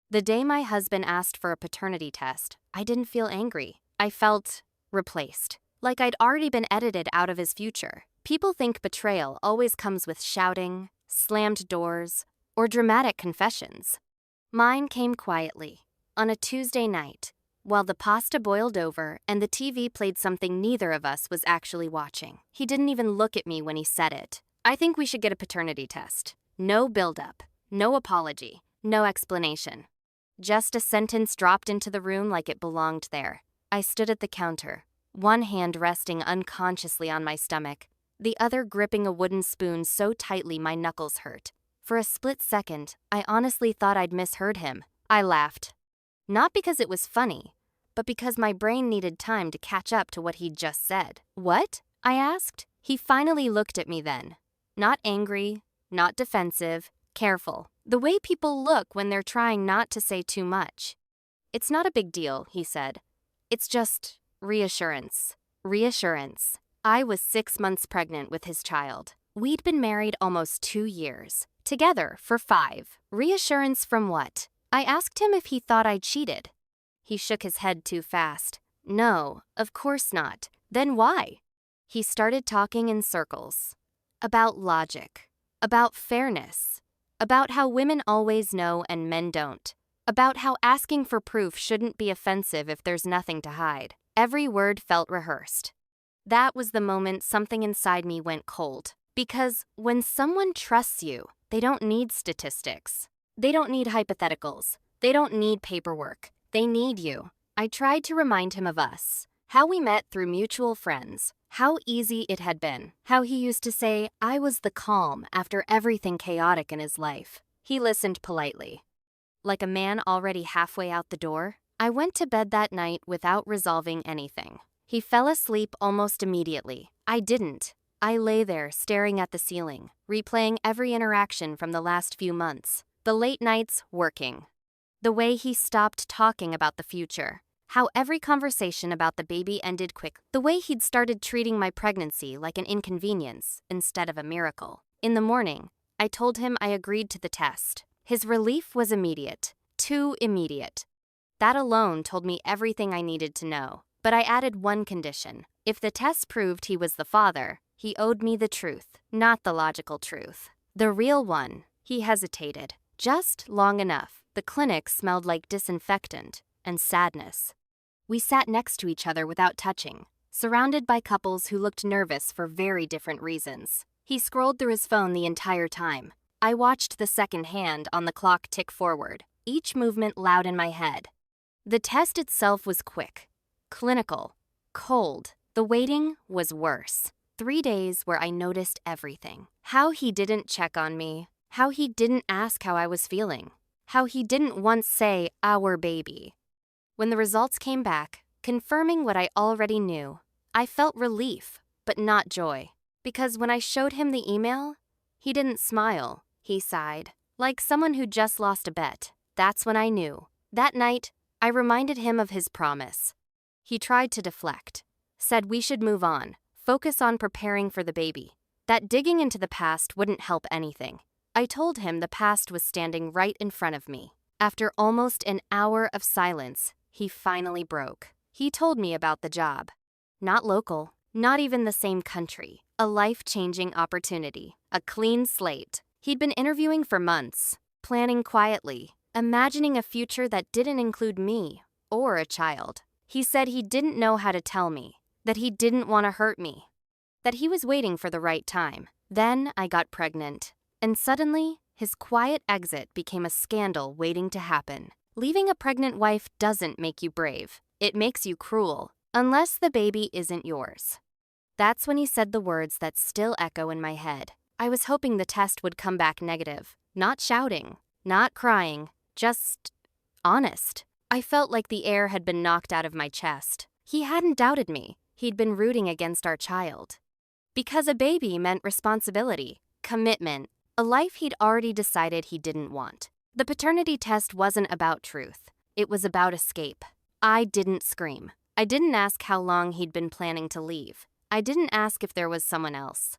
The day my husband asked for a paternity test, I didn't feel angry. I felt replaced. Like I'd already been edited out of his future. People think betrayal always comes with shouting, slammed doors, or dramatic confessions. Mine came quietly, on a Tuesday night, while the pasta boiled over and the TV played something neither of us was actually watching. He didn't even look at me when he said it. I think we should get a paternity test. No build-up, no apology, no explanation. Just a sentence dropped into the room like it belonged there. I stood at the counter, one hand resting unconsciously on my stomach, the other gripping a wooden spoon so tightly my knuckles hurt. For a split second, I honestly thought I'd misheard him. I laughed. Not because it was funny, but because my brain needed time to catch up to what he'd just said. "What?" I asked. He finally looked at me then. Not angry, not defensive, careful. The way people look when they're trying not to say too much. "It's not a big deal," he said. "It's just reassurance." Reassurance. I was 6 months pregnant with his child. We'd been married almost 2 years. Together for 5. Reassurance from what? I asked him if he thought I'd cheated. He shook his head too fast. "No, of course not. Then why?" He started talking in circles. About logic. About fairness. About how women always know and men don't. About how asking for proof shouldn't be offensive if there's nothing to hide. Every word felt rehearsed. That was the moment something inside me went cold. Because when someone trusts you, they don't need statistics. They don't need hypotheticals. They don't need paperwork. They need you. I tried to remind him of us. How we met through mutual friends. How easy it had been. How he used to say, I was the calm after everything chaotic in his life. He listened politely. Like a man already halfway out the door, I went to bed that night without resolving anything. He fell asleep almost immediately. I didn't. I lay there staring at the ceiling, replaying every interaction from the last few months. The late nights working. The way he stopped talking about the future. How every conversation about the baby ended quick. The way he'd started treating my pregnancy like an inconvenience instead of a miracle. In the morning, I told him I agreed to the test. His relief was immediate. Too immediate. That alone told me everything I needed to know. But I added one condition. If the test proved he was the father, he owed me the truth, not the logical truth. The real one. He hesitated. Just long enough. The clinic smelled like disinfectant and sadness. We sat next to each other without touching, surrounded by couples who looked nervous for very different reasons. He scrolled through his phone the entire time. I watched the second hand on the clock tick forward, each movement loud in my head. The test itself was quick, clinical, cold. The waiting was worse. 3 days where I noticed everything. How he didn't check on me. How he didn't ask how I was feeling. How he didn't once say, our baby. When the results came back, confirming what I already knew, I felt relief, but not joy. Because when I showed him the email, he didn't smile. He sighed, like someone who just lost a bet. That's when I knew. That night, I reminded him of his promise. He tried to deflect, said we should move on, focus on preparing for the baby. That digging into the past wouldn't help anything. I told him the past was standing right in front of me. After almost an hour of silence, he finally broke. He told me about the job. Not local, not even the same country. A life-changing opportunity. A clean slate. He'd been interviewing for months, planning quietly, imagining a future that didn't include me or a child. He said he didn't know how to tell me, that he didn't want to hurt me, that he was waiting for the right time. Then I got pregnant. And suddenly, his quiet exit became a scandal waiting to happen. Leaving a pregnant wife doesn't make you brave. It makes you cruel, unless the baby isn't yours. That's when he said the words that still echo in my head. I was hoping the test would come back negative. Not shouting, not crying, just honest. I felt like the air had been knocked out of my chest. He hadn't doubted me. He'd been rooting against our child. Because a baby meant responsibility, commitment, a life he'd already decided he didn't want. The paternity test wasn't about truth. It was about escape. I didn't scream. I didn't ask how long he'd been planning to leave. I didn't ask if there was someone else.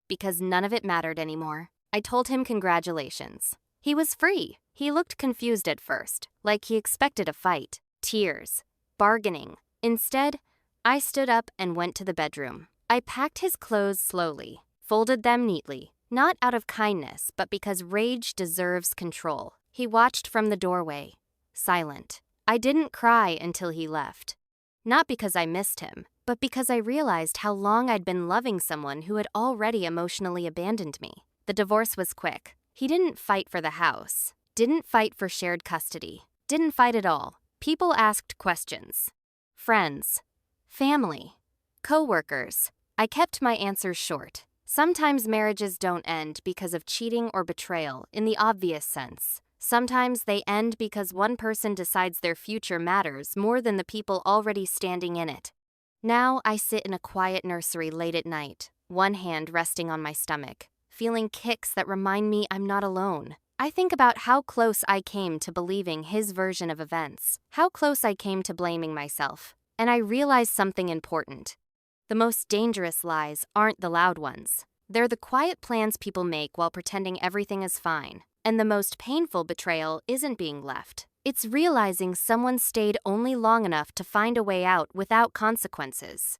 Because none of it mattered anymore. I told him congratulations. He was free. He looked confused at first, like he expected a fight, tears, bargaining. Instead, I stood up and went to the bedroom. I packed his clothes slowly, folded them neatly, not out of kindness, but because rage deserves control. He watched from the doorway, silent. I didn't cry until he left. Not because I missed him, but because I realized how long I'd been loving someone who had already emotionally abandoned me. The divorce was quick. He didn't fight for the house, didn't fight for shared custody, didn't fight at all. People asked questions. Friends, family, co-workers. I kept my answers short. Sometimes marriages don't end because of cheating or betrayal in the obvious sense. Sometimes they end because one person decides their future matters more than the people already standing in it. Now I sit in a quiet nursery late at night, one hand resting on my stomach, feeling kicks that remind me I'm not alone. I think about how close I came to believing his version of events, how close I came to blaming myself, and I realize something important. The most dangerous lies aren't the loud ones. They're the quiet plans people make while pretending everything is fine. And the most painful betrayal isn't being left. It's realizing someone stayed only long enough to find a way out without consequences.